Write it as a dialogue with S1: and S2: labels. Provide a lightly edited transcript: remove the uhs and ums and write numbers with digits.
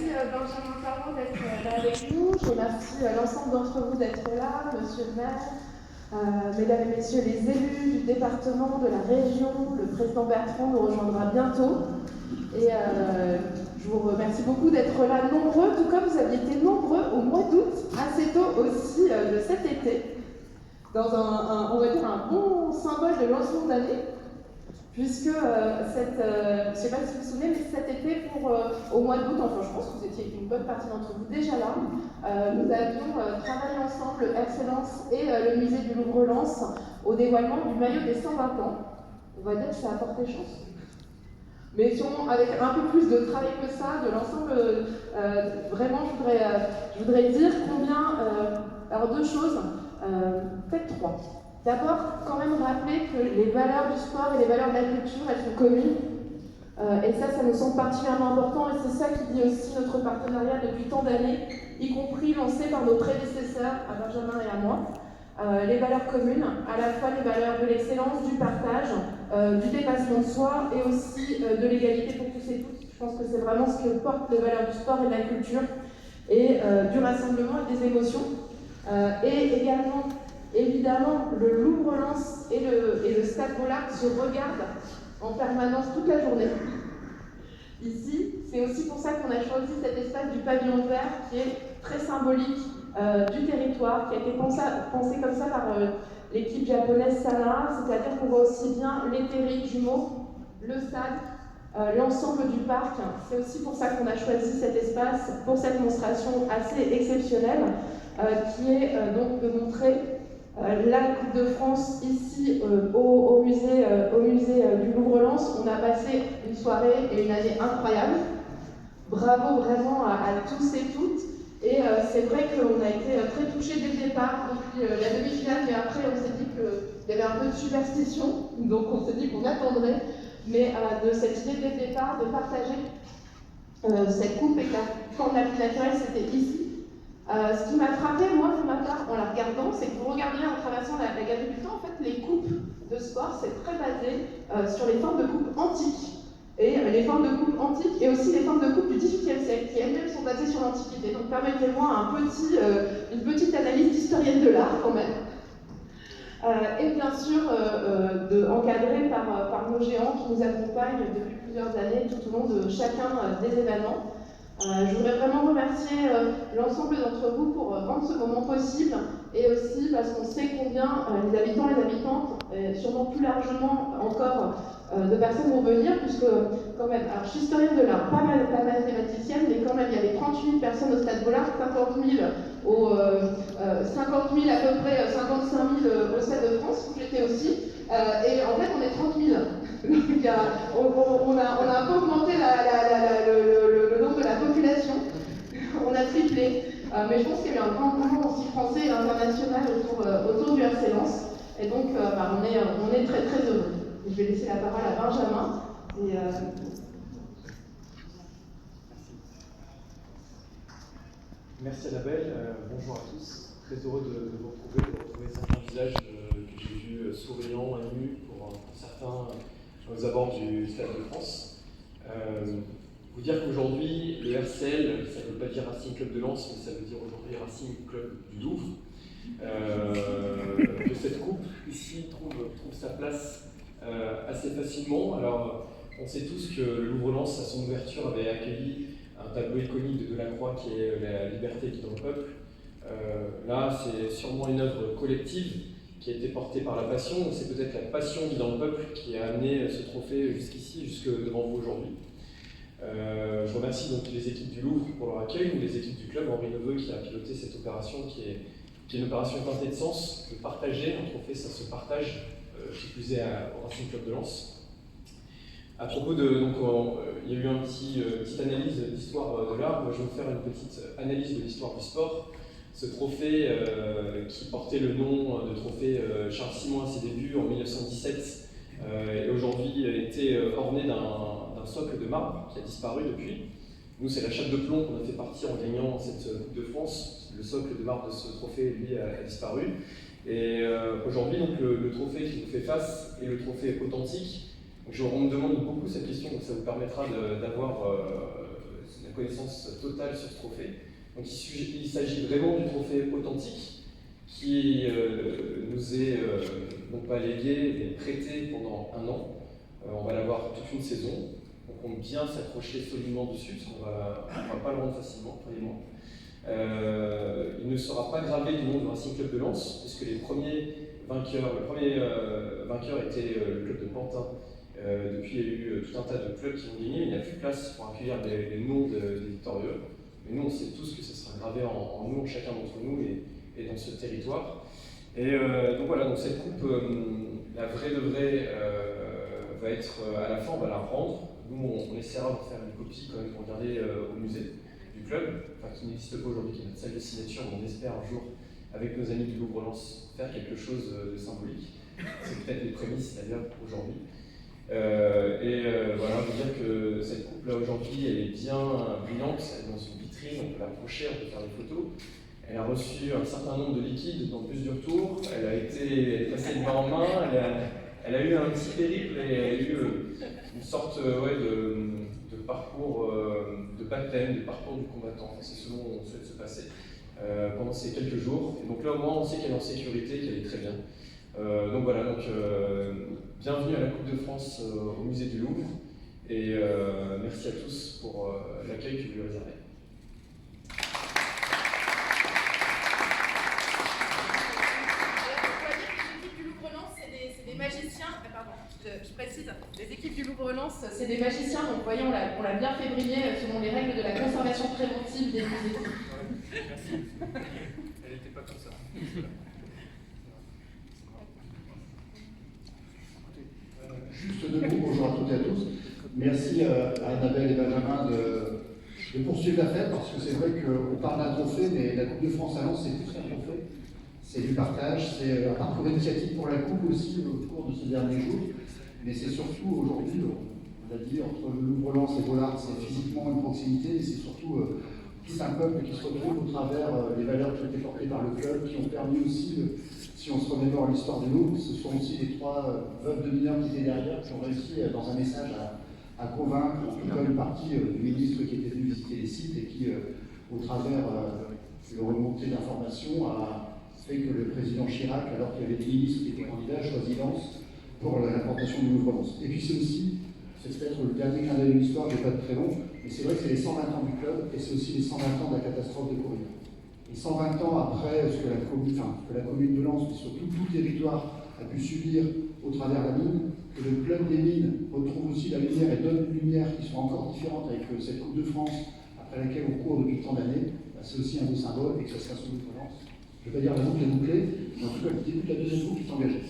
S1: merci Benjamin Parot d'être là avec nous. Je remercie l'ensemble d'entre vous d'être là, monsieur le maire, mesdames et messieurs les élus du département, de la région. Le président Bertrand nous rejoindra bientôt. Et je vous remercie beaucoup d'être là nombreux, tout comme vous aviez été nombreux au mois d'août, assez tôt aussi de cet été, dans on va dire un bon symbole de lancement d'année. Puisque je ne sais pas si vous vous souvenez, mais cet été, au mois d'août, enfin je pense que vous étiez une bonne partie d'entre vous déjà là, nous avions travaillé ensemble, Excellence et le musée du Louvre-Lens, au dévoilement du maillot des 120 ans. On va dire que ça a porté chance. Mais sûrement avec un peu plus de travail que ça, de l'ensemble, vraiment je voudrais dire combien, alors deux choses, peut-être trois. D'abord, quand même rappeler que les valeurs du sport et les valeurs de la culture, elles sont communes. Et ça nous semble particulièrement important. Et c'est ça qui dit aussi notre partenariat depuis tant d'années, y compris lancé par nos prédécesseurs, à Benjamin et à moi. Les valeurs communes, à la fois les valeurs de l'excellence, du partage, du dépassement de soi et aussi de l'égalité pour tous et toutes. Je pense que c'est vraiment ce que portent les valeurs du sport et de la culture et du rassemblement et des émotions. Et également, évidemment, le Louvre-Lens et le Stade Bollard se regardent en permanence toute la journée. Ici, c'est aussi pour ça qu'on a choisi cet espace du pavillon vert qui est très symbolique du territoire, qui a été pensé comme ça par l'équipe japonaise Sana, c'est-à-dire qu'on voit aussi bien les terrils jumeaux, le stade, l'ensemble du parc. C'est aussi pour ça qu'on a choisi cet espace pour cette démonstration assez exceptionnelle qui est donc de montrer la Coupe de France ici au musée du Louvre-Lens. On a passé une soirée et une année incroyable. Bravo vraiment à tous et toutes. Et c'est vrai qu'on a été très touchés dès le départ, depuis la demi-finale, mais après on s'est dit qu'il y avait un peu de superstition, donc on s'est dit qu'on attendrait, mais de cette idée dès le départ de partager cette coupe et que la forme la plus naturelle c'était ici. Ce qui m'a frappé, moi, pour ma part, en la regardant, c'est que vous regardiez en traversant la galerie du temps, en fait, les coupes de sport, c'est très basé sur les formes de coupe antiques. Et les formes de coupe antiques et aussi les formes de coupe du XVIIIe siècle, qui elles-mêmes sont basées sur l'Antiquité. Donc permettez-moi une petite analyse d'historienne de l'art, quand même. Et bien sûr, encadré par nos géants qui nous accompagnent depuis plusieurs années tout au long de chacun des événements. Je voudrais vraiment remercier l'ensemble d'entre vous pour rendre ce moment possible et aussi parce qu'on sait combien les habitants et les habitantes, et sûrement plus largement encore de personnes vont venir, puisque quand même, alors je suis historienne de l'art, pas mathématicienne, mais quand même il y avait 38 personnes au Stade Bollard, 50 000 à peu près 55 000 au Stade de France, où j'étais aussi, et en fait on est 30 000. Donc on a un peu augmenté le nombre de la population, on a triplé, mais je pense qu'il y a eu un grand mouvement aussi français et international autour du Excellence, et donc on est très très heureux. Je vais laisser la parole à Benjamin.
S2: Merci Annabelle, bonjour à tous. Très heureux de vous retrouver certains visages que j'ai vus souriants, émus pour certains aux abords du Stade de France. Vous dire qu'aujourd'hui, le RCL, ça ne veut pas dire Racing Club de Lens, mais ça veut dire aujourd'hui Racing Club du Louvre. Que cette coupe ici trouve sa place assez facilement. Alors, on sait tous que le Louvre-Lens, à son ouverture, avait accueilli un tableau iconique de Delacroix qui est la liberté qui est dans le peuple. Là, c'est sûrement une œuvre collective qui a été portée par la passion. C'est peut-être la passion qui est dans le peuple qui a amené ce trophée jusqu'ici, jusque devant vous aujourd'hui. Je remercie donc les équipes du Louvre pour leur accueil, les équipes du club, Henri Neveu qui a piloté cette opération qui est une opération teintée de sens, de partager un trophée, ça se partage, qui plus est au Racing Club de Lens. À propos de, donc, il y a eu une petite analyse d'histoire de l'art. Moi, je vais vous faire une petite analyse de l'histoire du sport. Ce trophée qui portait le nom de trophée Charles Simon à ses débuts en 1917 et aujourd'hui était orné d'un socle de marbre qui a disparu depuis. Nous, c'est la chape de plomb qu'on a fait partir en gagnant cette Coupe de France. Le socle de marbre de ce trophée, lui, a disparu. Et aujourd'hui, donc, le trophée qui nous fait face est le trophée authentique. On me demande beaucoup cette question, donc ça vous permettra d'avoir la connaissance totale sur ce trophée. Donc il s'agit vraiment du trophée authentique qui nous est non pas légué, mais prêté pendant 1 an. On va l'avoir toute une saison. Donc on compte bien s'accrocher solidement dessus, parce qu'on ne va pas le rendre facilement, croyez-moi. Il ne sera pas gravé du nom du Racing Club de Lens, puisque le premier vainqueur était le club de Pantin. Depuis, il y a eu tout un tas de clubs qui ont gagné, mais il n'y a plus de place pour accueillir les noms des victorieux. Mais nous, on sait tous que ce sera gravé en nous, en chacun d'entre nous et dans ce territoire. Et donc voilà, donc cette coupe, la vraie de vraie, va être à la fin, on va la rendre. Nous, on essaiera de faire une copie quand même pour garder au musée du club, enfin qui n'existe pas aujourd'hui, qui est notre salle de signature, mais on espère un jour, avec nos amis du Louvre-Lens, faire quelque chose de symbolique. C'est peut-être les prémices d'ailleurs aujourd'hui. Voilà, vous dire que cette coupe-là aujourd'hui, elle est bien brillante, elle est dans une vitrine, on peut l'approcher, on peut faire des photos. Elle a reçu un certain nombre de liquides dans plusieurs tours, elle a été passée de main en main, elle a eu un petit périple et elle a eu une sorte de parcours de baptême, de parcours du combattant. C'est ce dont on souhaite se passer pendant ces quelques jours. Et donc là au moins on sait qu'elle est en sécurité, qu'elle est très bien. Donc voilà, bienvenue à la Coupe de France au musée du Louvre et merci à tous pour l'accueil que vous lui réservez.
S1: Je précise, les équipes du Louvre-Lens, c'est des magiciens, donc voyons, on l'a bien fait briller selon les règles de la conservation préventive des musées.
S2: Merci. Elle n'était pas comme ça.
S3: Juste 2 mots, bonjour à toutes et à tous. Merci à Annabelle et Benjamin de poursuivre l'affaire, parce que c'est vrai qu'on parle d'un trophée, mais la Coupe de France à Lens, c'est plus qu'un trophée. C'est du partage, c'est un parcours initiatique pour la Coupe aussi au cours de ces derniers jours. Mais c'est surtout aujourd'hui, on l'a dit, entre le Louvre-Lens et Bollard, c'est physiquement une proximité, mais c'est surtout tout un peuple qui se retrouve au travers des valeurs qui ont été portées par le club, qui ont permis aussi, si on se remémore l'histoire du Louvre, ce sont aussi les 3 veuves de mineurs qui étaient derrière, qui ont réussi dans un message à convaincre, en tout cas une partie du ministre qui était venu visiter les sites et qui, au travers de remontée d'informations, a fait que le président Chirac, alors qu'il y avait des ministres qui étaient candidats, choisit Lens pour l'implantation du Louvre-Lens. Et puis c'est aussi, c'est peut-être le dernier clin d'œil de l'histoire, je ne vais pas être très long, mais c'est vrai que c'est les 120 ans du club et c'est aussi les 120 ans de la catastrophe de Corrine. Et 120 ans après ce que la commune de Lens, mais surtout tout le territoire, a pu subir au travers de la mine, que le club des mines retrouve aussi la lumière et donne une lumière qui soit encore différente avec cette Coupe de France, après laquelle on court depuis tant d'années, c'est aussi un beau symbole et que ça sera sous Louvre-Lens. Je ne vais pas dire la boucle est bouclée, mais en tout cas le début de la deuxième boucle est engagée.